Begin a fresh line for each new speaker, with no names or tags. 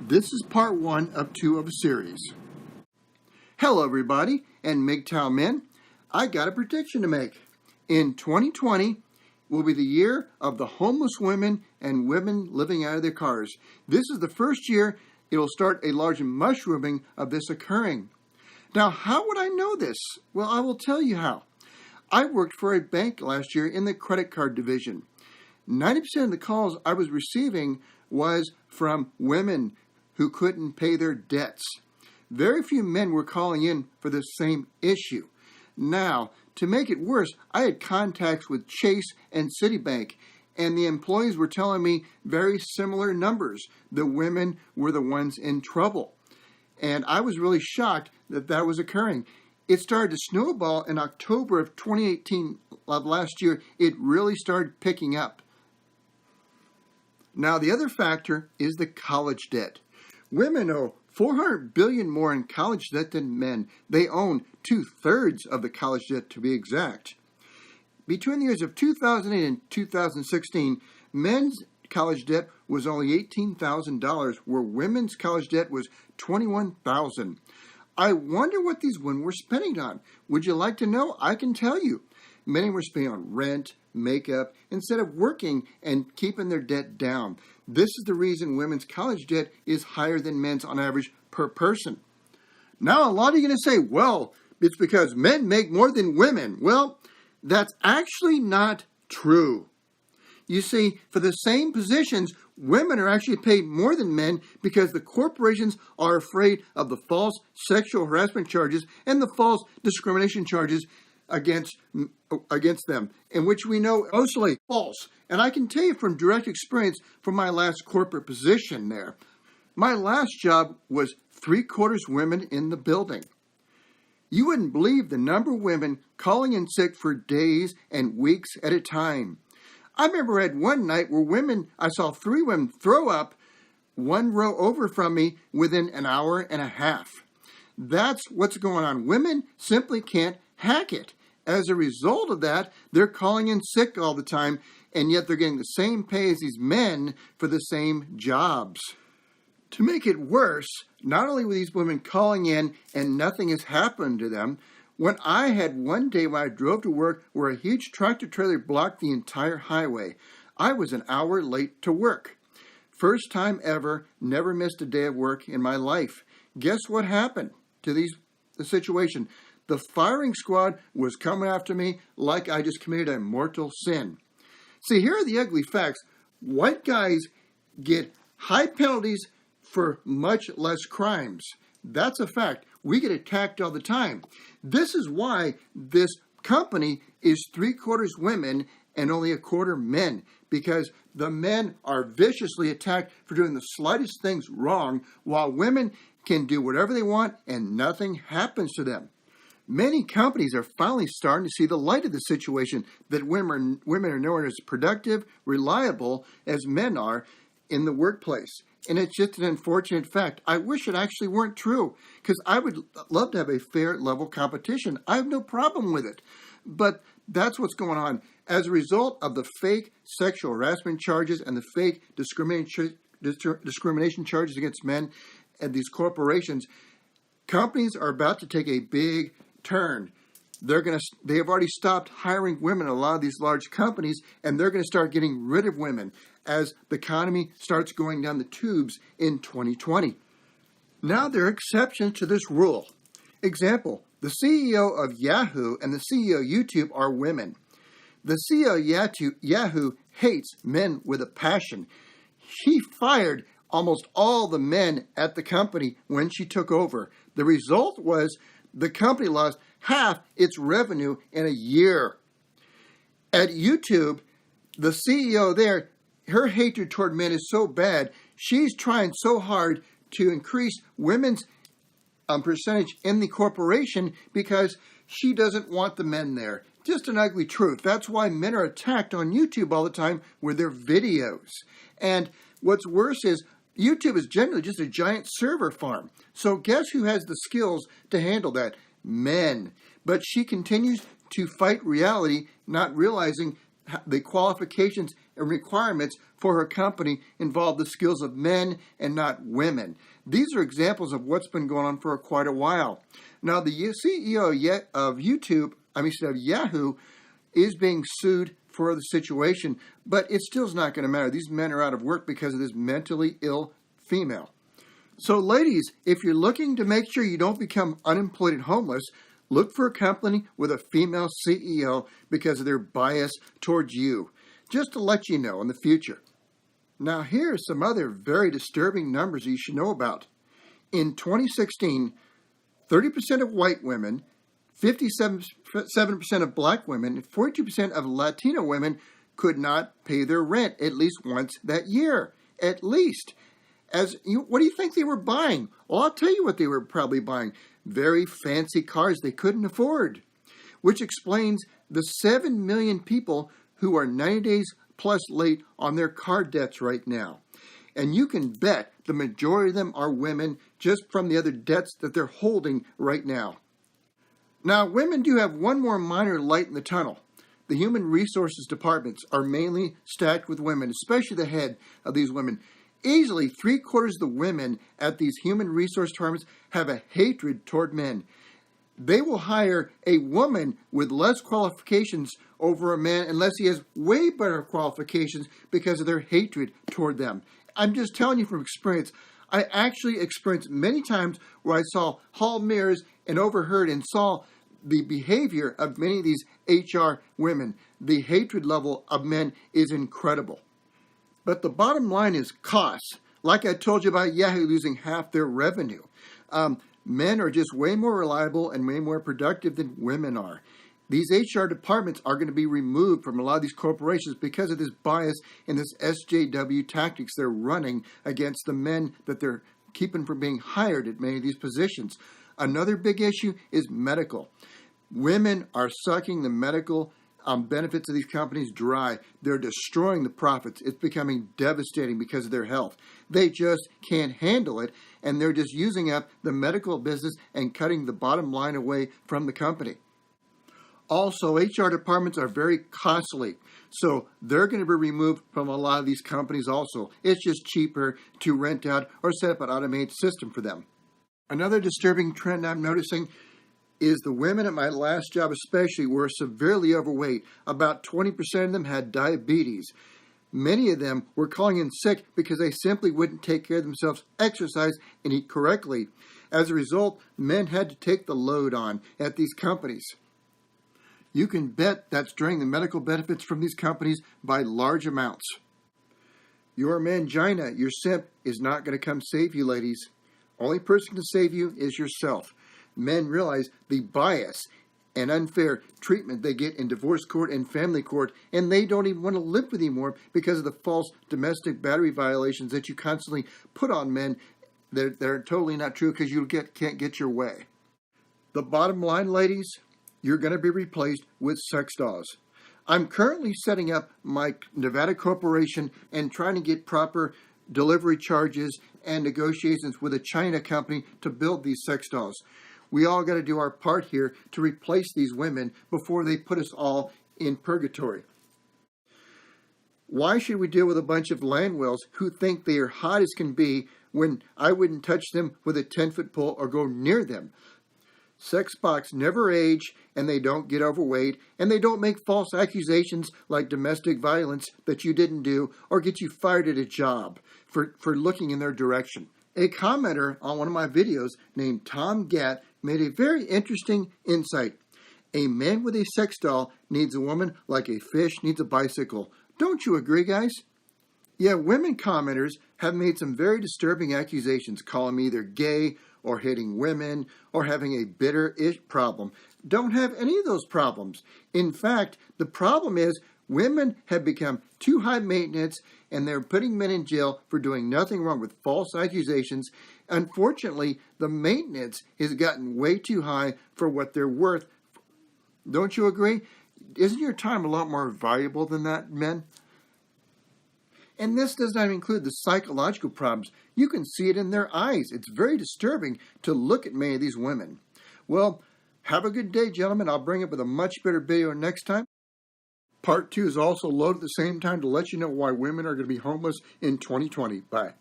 This is part 1 of 2 of a series. Hello everybody, and MGTOW men. I got a prediction to make. In 2020 will be the year of the homeless women and women living out of their cars. This is the first year it will start a large mushrooming of this occurring. Now, how would I know this? Well, I will tell you how. I worked for a bank last year in the credit card division. 90% of the calls I was receiving was from women who couldn't pay their debts. Very few men were calling in for the same issue. Now, to make it worse, I had contacts with Chase and Citibank, and the employees were telling me very similar numbers. The women were the ones in trouble. And I was really shocked that that was occurring. It started to snowball in October of 2018 of last year. It really started picking up. Now, the other factor is the college debt. Women owe $400 billion more in college debt than men. They own 2/3 of the college debt, to be exact. Between the years of 2008 and 2016, men's college debt was only $18,000, where women's college debt was $21,000. I wonder what these women were spending on. Would you like to know? I can tell you. Many were spending on rent, makeup, instead of working and keeping their debt down. This is the reason women's college debt is higher than men's on average per person. Now, a lot of you are going to say, well, it's because men make more than women. Well, that's actually not true. You see, for the same positions, women are actually paid more than men because the corporations are afraid of the false sexual harassment charges and the false discrimination charges against them, in which we know mostly false. And I can tell you from direct experience from my last corporate position there. My last job was 3/4 women in the building. You wouldn't believe the number of women calling in sick for days and weeks at a time. I remember I had one night where I saw 3 women throw up 1 row over from me within an hour and a half. That's what's going on. Women simply can't hack it. As a result of that, they're calling in sick all the time, and yet they're getting the same pay as these men for the same jobs. To make it worse, not only were these women calling in and nothing has happened to them, when I had one day when I drove to work where a huge tractor trailer blocked the entire highway, I was an hour late to work. First time ever, never missed a day of work in my life. Guess what happened to the situation? The firing squad was coming after me like I just committed a mortal sin. See, here are the ugly facts. White guys get high penalties for much less crimes. That's a fact. We get attacked all the time. This is why this company is 3/4 women and only 1/4 men, because the men are viciously attacked for doing the slightest things wrong, while women can do whatever they want and nothing happens to them. Many companies are finally starting to see the light of the situation, that women are nowhere as productive, reliable as men are in the workplace. And it's just an unfortunate fact. I wish it actually weren't true, because I would love to have a fair, level competition. I have no problem with it. But that's what's going on. As a result of the fake sexual harassment charges and the fake discrimination charges against men and these corporations, companies are about to take a big turn. They have already stopped hiring women in a lot of these large companies, and they're going to start getting rid of women as the economy starts going down the tubes in 2020. Now, there are exceptions to this rule. Example, the CEO of Yahoo and the CEO of YouTube are women. The CEO of Yahoo hates men with a passion. She fired almost all the men at the company when she took over. The result was the company lost half its revenue in a year. At YouTube, the CEO there, her hatred toward men is so bad, she's trying so hard to increase women's percentage in the corporation because she doesn't want the men there. Just an ugly truth. That's why men are attacked on YouTube all the time with their videos. And what's worse is YouTube is generally just a giant server farm. So guess who has the skills to handle that? Men. But she continues to fight reality, not realizing the qualifications and requirements for her company involve the skills of men and not women. These are examples of what's been going on for quite a while. Now, the CEO of Yahoo is being sued for the situation, but it still is not going to matter. These men are out of work because of this mentally ill female. So, ladies, if you're looking to make sure you don't become unemployed and homeless, look for a company with a female CEO because of their bias towards you, just to let you know in the future. Now, here are some other very disturbing numbers you should know about. In 2016, 30% of white women, 57% of black women, and 42% of Latino women could not pay their rent at least once that year. At least. What do you think they were buying? Well, I'll tell you what they were probably buying. Very fancy cars they couldn't afford, which explains the 7 million people who are 90 days plus late on their car debts right now. And you can bet the majority of them are women just from the other debts that they're holding right now. Now, women do have one more minor light in the tunnel. The human resources departments are mainly stacked with women, especially the head of these women. Easily 3/4 of the women at these human resource departments have a hatred toward men. They will hire a woman with less qualifications over a man unless he has way better qualifications because of their hatred toward them. I'm just telling you from experience. I actually experienced many times where I saw hall mirrors and overheard and saw the behavior of many of these HR women. The hatred level of men is incredible. But the bottom line is costs. Like I told you about Yahoo losing half their revenue. Men are just way more reliable and way more productive than women are. These HR departments are going to be removed from a lot of these corporations because of this bias and this SJW tactics they're running against the men that they're keeping from being hired at many of these positions. Another big issue is medical. Women are sucking the medical benefits of these companies dry. They're destroying the profits. It's becoming devastating because of their health. They just can't handle it, and they're just using up the medical business and cutting the bottom line away from the company. Also, HR departments are very costly, so they're going to be removed from a lot of these companies also. It's just cheaper to rent out or set up an automated system for them. Another disturbing trend I'm noticing is the women at my last job especially were severely overweight. About 20% of them had diabetes. Many of them were calling in sick because they simply wouldn't take care of themselves, exercise, and eat correctly. As a result, men had to take the load on at these companies. You can bet that's draining the medical benefits from these companies by large amounts. Your mangina, your simp, is not going to come save you, ladies. Only person to save you is yourself. Men realize the bias and unfair treatment they get in divorce court and family court, and they don't even want to live with you anymore because of the false domestic battery violations that you constantly put on men. They're totally not true because you can't get your way. The bottom line, ladies, you're going to be replaced with sex dolls. I'm currently setting up my Nevada corporation and trying to get proper delivery charges and negotiations with a China company to build these sex dolls. We all got to do our part here to replace these women before they put us all in purgatory. Why should we deal with a bunch of land whales who think they are hot as can be when I wouldn't touch them with a 10-foot pole or go near them? Sex bots never age, and they don't get overweight, and they don't make false accusations like domestic violence that you didn't do or get you fired at a job for looking in their direction. A commenter on one of my videos named Tom Gatt made a very interesting insight. A man with a sex doll needs a woman like a fish needs a bicycle. Don't you agree, guys? Yeah, women commenters have made some very disturbing accusations, calling me either gay or hating women or having a bitter-ish problem. Don't have any of those problems. In fact, the problem is women have become too high maintenance and they're putting men in jail for doing nothing wrong with false accusations. Unfortunately, the maintenance has gotten way too high for what they're worth. Don't you agree? Isn't your time a lot more valuable than that, men? And this does not include the psychological problems. You can see it in their eyes. It's very disturbing to look at many of these women. Well, have a good day, gentlemen. I'll bring up with a much better video next time. Part 2 is also loaded at the same time to let you know why women are going to be homeless in 2020. Bye.